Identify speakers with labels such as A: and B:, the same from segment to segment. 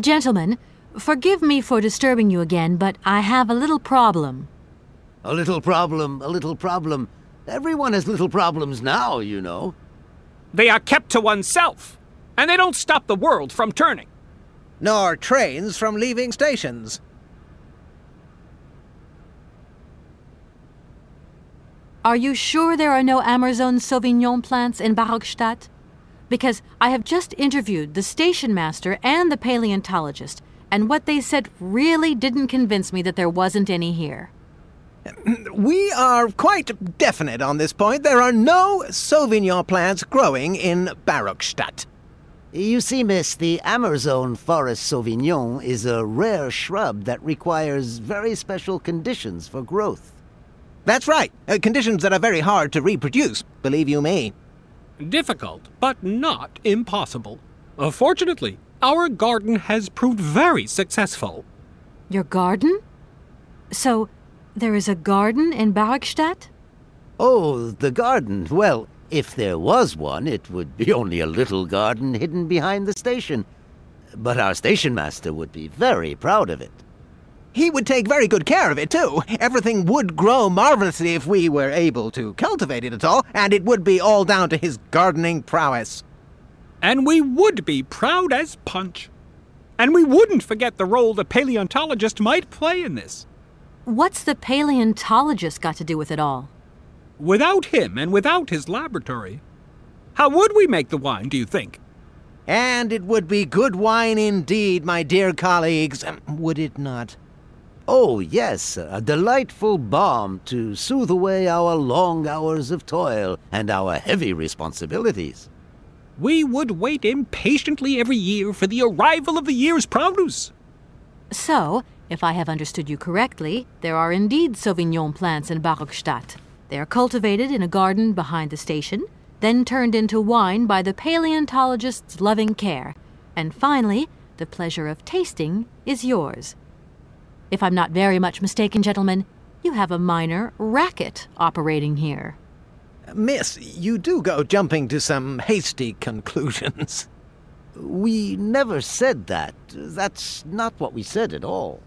A: Gentlemen, forgive me for disturbing you again, but I have a little problem.
B: A little problem, a little problem. Everyone has little problems now, you know.
C: They are kept to oneself, and they don't stop the world from turning.
D: Nor trains from leaving stations.
A: Are you sure there are no Amazon Sauvignon plants in Barockstadt? Because I have just interviewed the station master and the paleontologist, and what they said really didn't convince me that there wasn't any here.
D: We are quite definite on this point. There are no Sauvignon plants growing in Barockstadt.
B: You see, miss, the Amazon Forest Sauvignon is a rare shrub that requires very special conditions for growth.
D: That's right. Conditions that are very hard to reproduce, believe you me.
C: Difficult, but not impossible. Fortunately, our garden has proved very successful.
A: Your garden? So, there is a garden in Barockstadt?
B: Oh, the garden. Well, if there was one, it would be only a little garden hidden behind the station. But our station master would be very proud of it.
D: He would take very good care of it, too. Everything would grow marvelously if we were able to cultivate it at all, and it would be all down to his gardening prowess.
C: And we would be proud as punch. And we wouldn't forget the role the paleontologist might play in this.
A: What's the paleontologist got to do with it all?
C: Without him and without his laboratory, how would we make the wine, do you think?
D: And it would be good wine indeed, my dear colleagues, would it not?
B: Oh, yes, a delightful balm to soothe away our long hours of toil and our heavy responsibilities.
C: We would wait impatiently every year for the arrival of the year's produce.
A: So, if I have understood you correctly, there are indeed Sauvignon plants in Barockstadt. They are cultivated in a garden behind the station, then turned into wine by the paleontologist's loving care, and finally, the pleasure of tasting is yours. If I'm not very much mistaken, gentlemen, you have a minor racket operating here.
D: Miss, you do go jumping to some hasty conclusions.
B: We never said that. That's not what we said at all.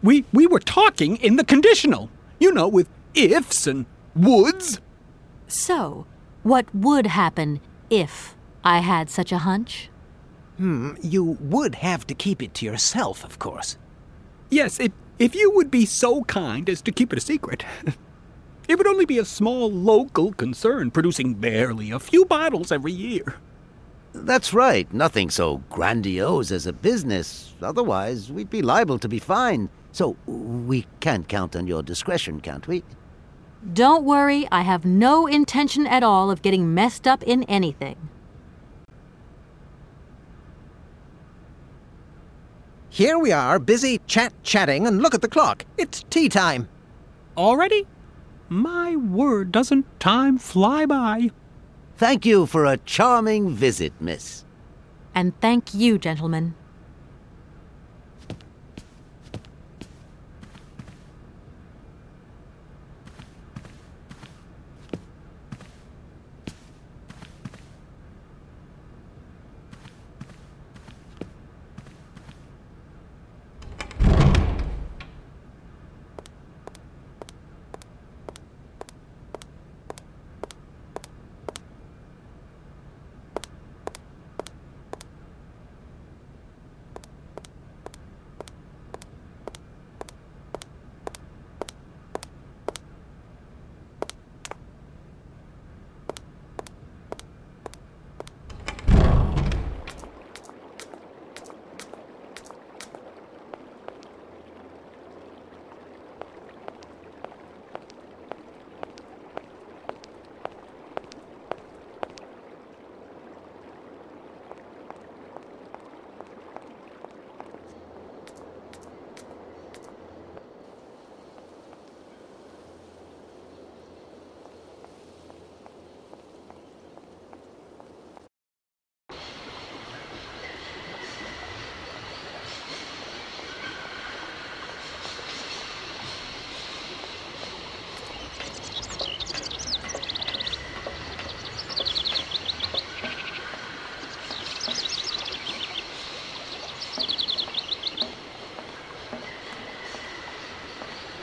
C: We were talking in the conditional, you know, with ifs and woulds.
A: So, what would happen if I had such a hunch?
D: You would have to keep it to yourself, of course.
C: Yes, if you would be so kind as to keep it a secret. It would only be a small local concern, producing barely a few bottles every year.
B: That's right, nothing so grandiose as a business. Otherwise, we'd be liable to be fined. So, we can't count on your discretion, can't we?
A: Don't worry, I have no intention at all of getting messed up in anything.
D: Here we are, busy chatting, and look at the clock. It's tea time.
C: Already? My word, doesn't time fly by?
B: Thank you for a charming visit, miss.
A: And thank you, gentlemen.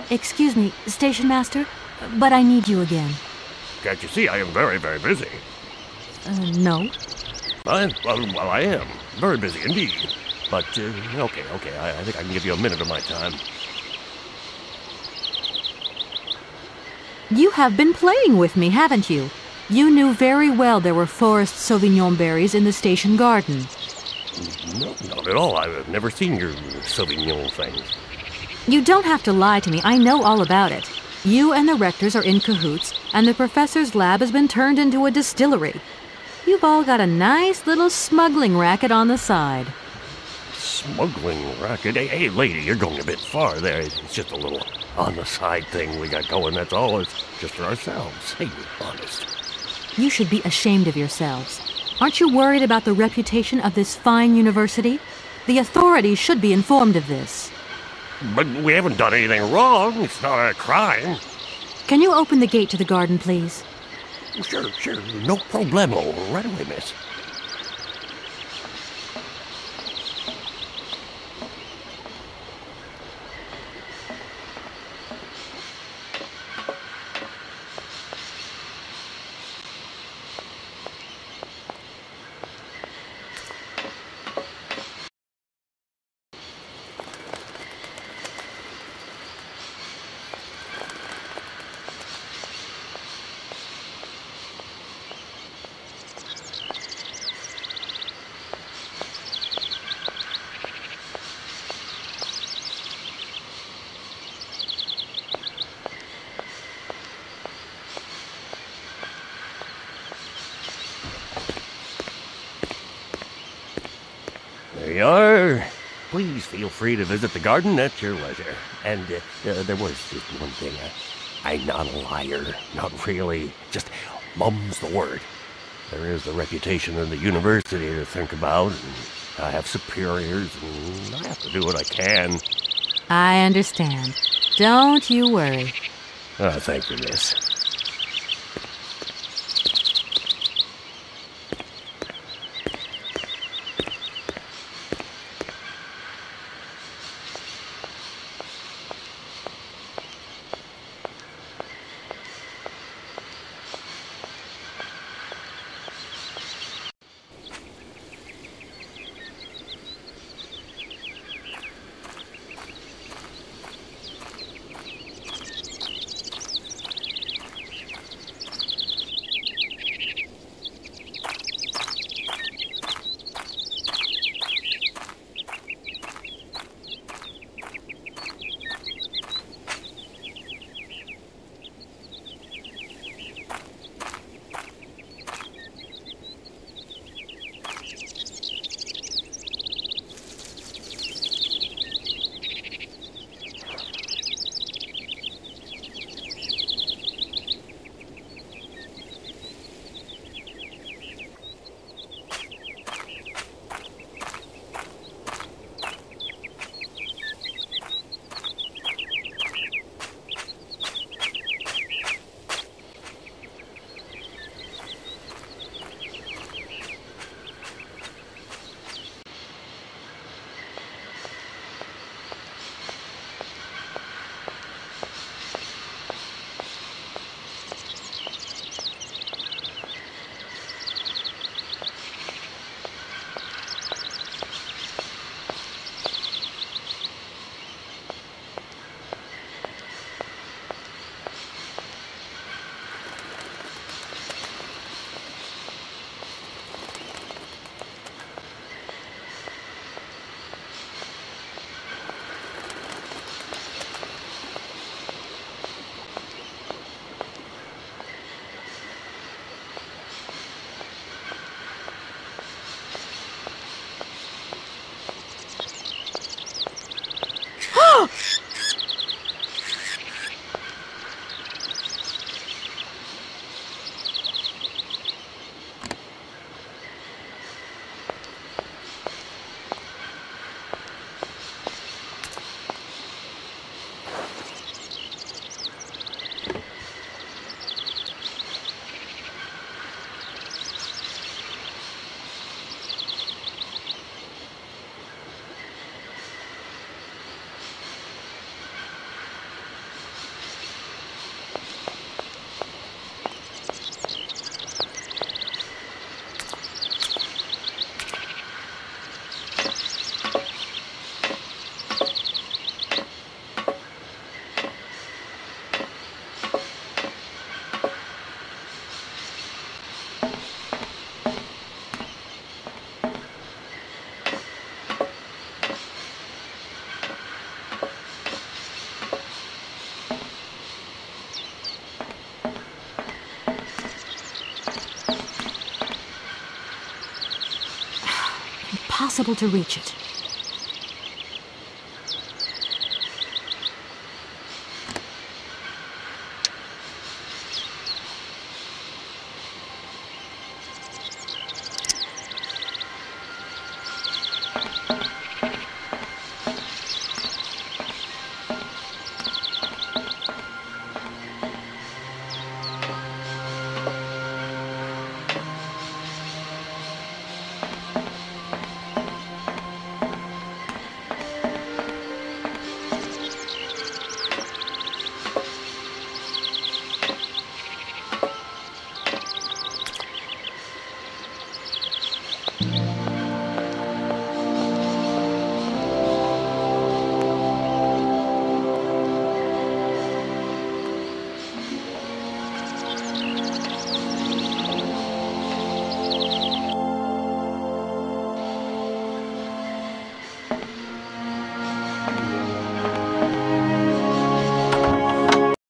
A: Excuse me, Station Master, but I need you again.
E: Can't you see I am very, very busy?
A: No.
E: Well, I am. Very busy indeed. But, okay, I think I can give you a minute of my time.
A: You have been playing with me, haven't you? You knew very well there were forest Sauvignon berries in the station garden.
E: No, not at all. I've never seen your Sauvignon things.
A: You don't have to lie to me. I know all about it. You and the rectors are in cahoots, and the professor's lab has been turned into a distillery. You've all got a nice little smuggling racket on the side.
E: Smuggling racket? Hey, lady, you're going a bit far there. It's just a little on-the-side thing we got going, that's all. It's just for ourselves. Hey, honest.
A: You should be ashamed of yourselves. Aren't you worried about the reputation of this fine university? The authorities should be informed of this.
E: But we haven't done anything wrong. It's not a crime.
A: Can you open the gate to the garden, please?
E: Sure. No problemo. Right away, miss. There you are. Please feel free to visit the garden at your leisure. And there was just one thing. I'm not a liar. Not really. Just mum's the word. There is the reputation of the university to think about. And I have superiors, and I have to do what I can.
A: I understand. Don't you worry.
E: Thank you, miss.
A: impossible to reach it.